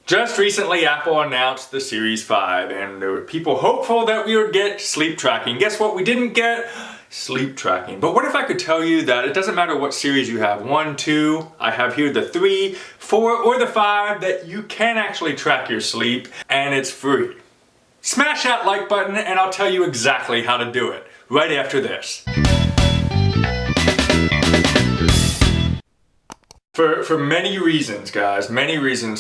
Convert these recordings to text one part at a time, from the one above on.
Just recently, Apple announced the Series 5, and there were people hopeful that we would get sleep tracking. Guess what we didn't get? Sleep tracking. But what if I could tell you that it doesn't matter what series you have, 1, 2, I have here the 3, 4, or the 5, that you can actually track your sleep, and it's free. Smash that like button, and I'll tell you exactly how to do it right after this. For many reasons, guys,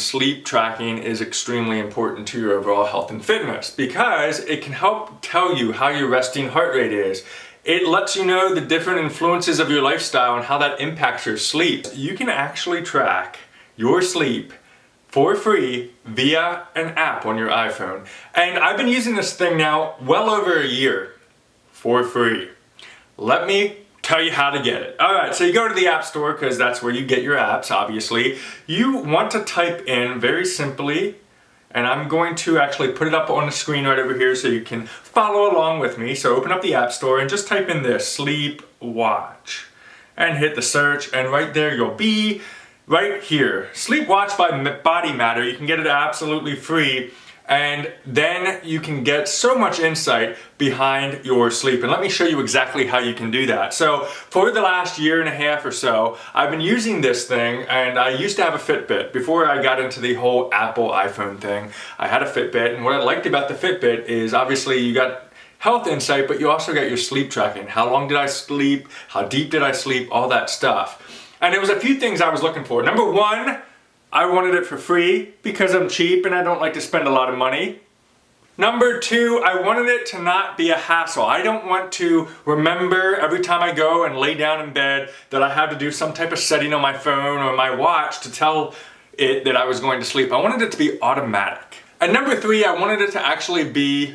sleep tracking is extremely important to your overall health and fitness because it can help tell you how your resting heart rate is. It lets you know the different influences of your lifestyle and how that impacts your sleep. You can actually track your sleep for free via an app on your iPhone. And I've been using this thing now well over a year for free. Let me tell you how to get it. Alright, so you go to the App Store because that's where you get your apps, obviously. You want to type in very simply, and I'm going to actually put it up on the screen right over here so you can follow along with me. So open up the App Store and just type in this, Sleep Watch, and hit the search, and right there you'll be right here. Sleep Watch by Body Matter. You can get it absolutely free. And then you can get so much insight behind your sleep. And let me show you exactly how you can do that. So for the last year and a half or so, I've been using this thing, and I used to have a Fitbit. Before I got into the whole Apple iPhone thing, I had a Fitbit, and what I liked about the Fitbit is obviously you got health insight, but you also got your sleep tracking. How long did I sleep? How deep did I sleep? All that stuff. And there was a few things I was looking for. Number one, I wanted it for free because I'm cheap and I don't like to spend a lot of money. Number two, I wanted it to not be a hassle. I don't want to remember every time I go and lay down in bed that I have to do some type of setting on my phone or my watch to tell it that I was going to sleep. I wanted it to be automatic. And number three, I wanted it to actually be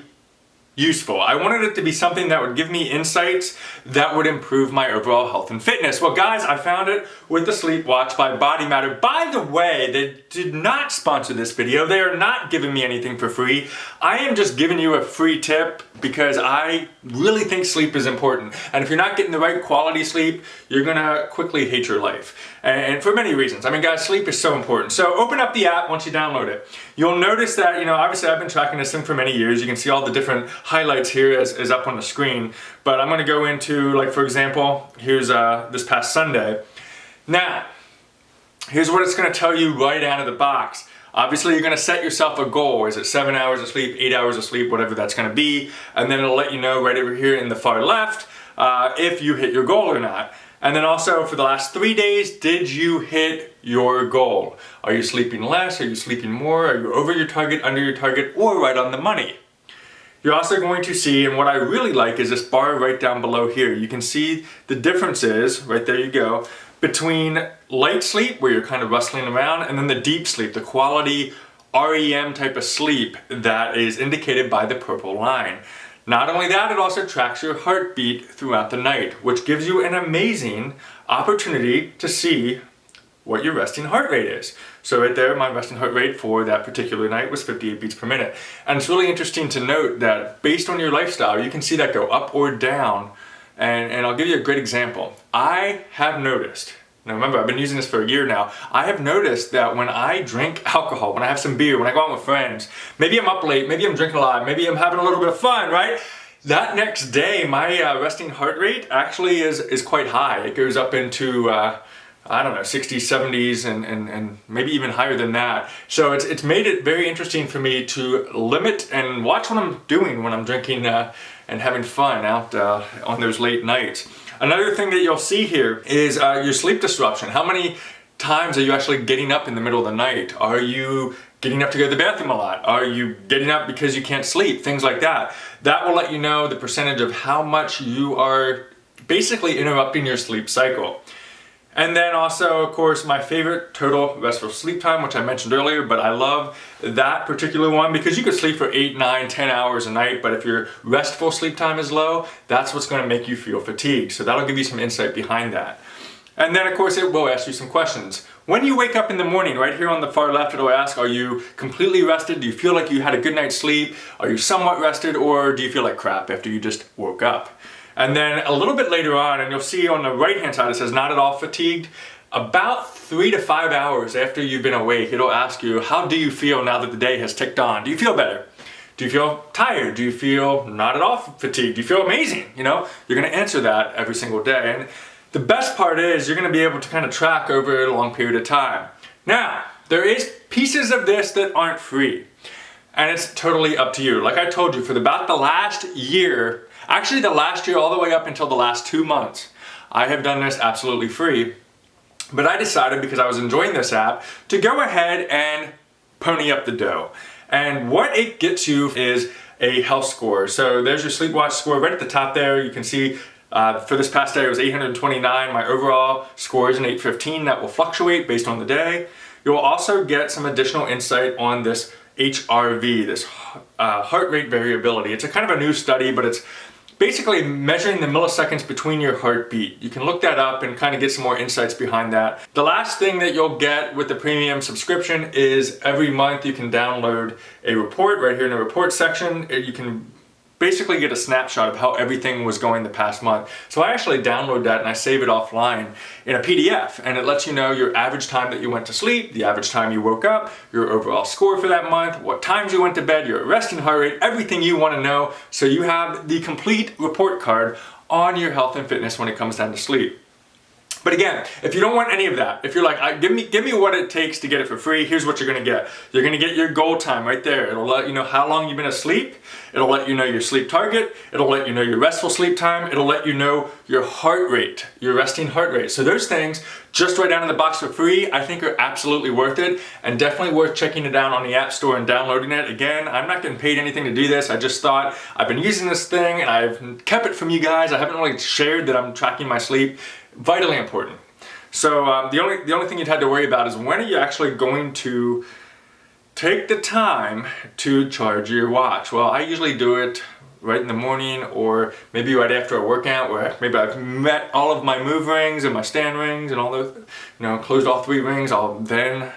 useful. I wanted it to be something that would give me insights that would improve my overall health and fitness. Well, guys, I found it with the Sleep Watch by Body Matter. By the way, they did not sponsor this video. They are not giving me anything for free. I am just giving you a free tip because I really think sleep is important. And if you're not getting the right quality sleep, you're gonna quickly hate your life. And for many reasons. I mean, guys, sleep is so important. So open up the app once you download it. You'll notice that, obviously I've been tracking this thing for many years. You can see all the different highlights here as up on the screen. But I'm gonna go into, like, for example, here's this past Sunday. Now, here's what it's gonna tell you right out of the box. Obviously, you're gonna set yourself a goal. Is it 7 hours of sleep, 8 hours of sleep, whatever that's gonna be. And then it'll let you know right over here in the far left if you hit your goal or not. And then also for the last 3 days, did you hit your goal? Are you sleeping less? Are you sleeping more? Are you over your target, under your target, or right on the money? You're also going to see, and what I really like is this bar right down below here. You can see the differences, right there you go, between light sleep, where you're kind of rustling around, and then the deep sleep, the quality REM type of sleep that is indicated by the purple line. Not only that, it also tracks your heartbeat throughout the night, which gives you an amazing opportunity to see what your resting heart rate is. So right there, my resting heart rate for that particular night was 58 beats per minute. And it's really interesting to note that based on your lifestyle, you can see that go up or down. And I'll give you a great example. I have noticed, now remember, I've been using this for a year now. I have noticed that when I drink alcohol, when I have some beer, when I go out with friends, maybe I'm up late, maybe I'm drinking a lot, maybe I'm having a little bit of fun, right? That next day, my resting heart rate actually is quite high. It goes up into, I don't know, 60s, 70s, and maybe even higher than that. So it's made it very interesting for me to limit and watch what I'm doing when I'm drinking and having fun out on those late nights. Another thing that you'll see here is your sleep disruption. How many times are you actually getting up in the middle of the night? Are you getting up to go to the bathroom a lot? Are you getting up because you can't sleep? Things like that. That will let you know the percentage of how much you are basically interrupting your sleep cycle. And then also, of course, my favorite, total restful sleep time, which I mentioned earlier, but I love that particular one because you could sleep for 8, 9, 10 hours a night, but if your restful sleep time is low, that's what's gonna make you feel fatigued. So that'll give you some insight behind that. And then, of course, it will ask you some questions. When you wake up in the morning, right here on the far left, it'll ask, are you completely rested? Do you feel like you had a good night's sleep? Are you somewhat rested, or do you feel like crap after you just woke up? And then a little bit later on, and you'll see on the right-hand side, it says not at all fatigued. about 3 to 5 hours after you've been awake, it'll ask you, how do you feel now that the day has ticked on? Do you feel better? Do you feel tired? Do you feel not at all fatigued? Do you feel amazing? You know, you're gonna answer that every single day. And the best part is you're gonna be able to kind of track over a long period of time. Now, there is pieces of this that aren't free. And it's totally up to you. Like I told you, for about the last year, actually the last year all the way up until the last 2 months, I have done this absolutely free. But I decided, because I was enjoying this app, to go ahead and pony up the dough. And what it gets you is a health score. So there's your SleepWatch score right at the top there. You can see for this past day it was 829. My overall score is an 815. That will fluctuate based on the day. You'll also get some additional insight on this HRV, this heart rate variability. It's a kind of a new study, but it's basically measuring the milliseconds between your heartbeat. You can look that up and kind of get some more insights behind that. The last thing that you'll get with the premium subscription is every month you can download a report right here in the report section. You can basically get a snapshot of how everything was going the past month. So I actually download that and I save it offline in a PDF, and it lets you know your average time that you went to sleep, the average time you woke up, your overall score for that month, what times you went to bed, your resting heart rate, everything you want to know, so you have the complete report card on your health and fitness when it comes down to sleep. But again, if you don't want any of that, if you're like, give me what it takes to get it for free, here's what you're gonna get. You're gonna get your goal time right there. It'll let you know how long you've been asleep. It'll let you know your sleep target. It'll let you know your restful sleep time. It'll let you know your heart rate, your resting heart rate. So those things, just right down in the box for free, I think are absolutely worth it, and definitely worth checking it out on the App Store and downloading it. Again, I'm not getting paid anything to do this. I just thought I've been using this thing and I've kept it from you guys. I haven't really shared that I'm tracking my sleep. Vitally important. So the only thing you'd have to worry about is when are you actually going to take the time to charge your watch. Well, I usually do it right in the morning, or maybe right after a workout, where maybe I've met all of my move rings and my stand rings and all those, closed all 3 rings. I'll then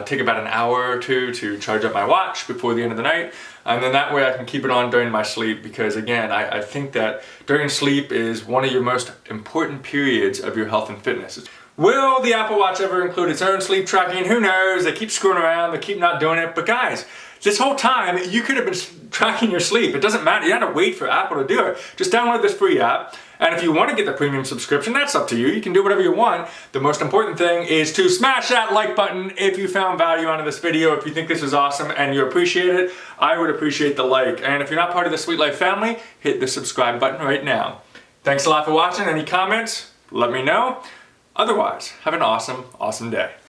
take about an hour or 2 to charge up my watch before the end of the night. And then that way I can keep it on during my sleep, because again, I think that during sleep is one of your most important periods of your health and fitness. Will the Apple Watch ever include its own sleep tracking? Who knows? They keep screwing around, they keep not doing it. But guys, this whole time you could have been tracking your sleep. It doesn't matter, you don't have to wait for Apple to do it. Just download this free app. And if you want to get the premium subscription, that's up to you. You can do whatever you want. The most important thing is to smash that like button if you found value out of this video. If you think this is awesome and you appreciate it, I would appreciate the like. And if you're not part of the Sweet Life family, hit the subscribe button right now. Thanks a lot for watching. Any comments? Let me know. Otherwise, have an awesome, awesome day.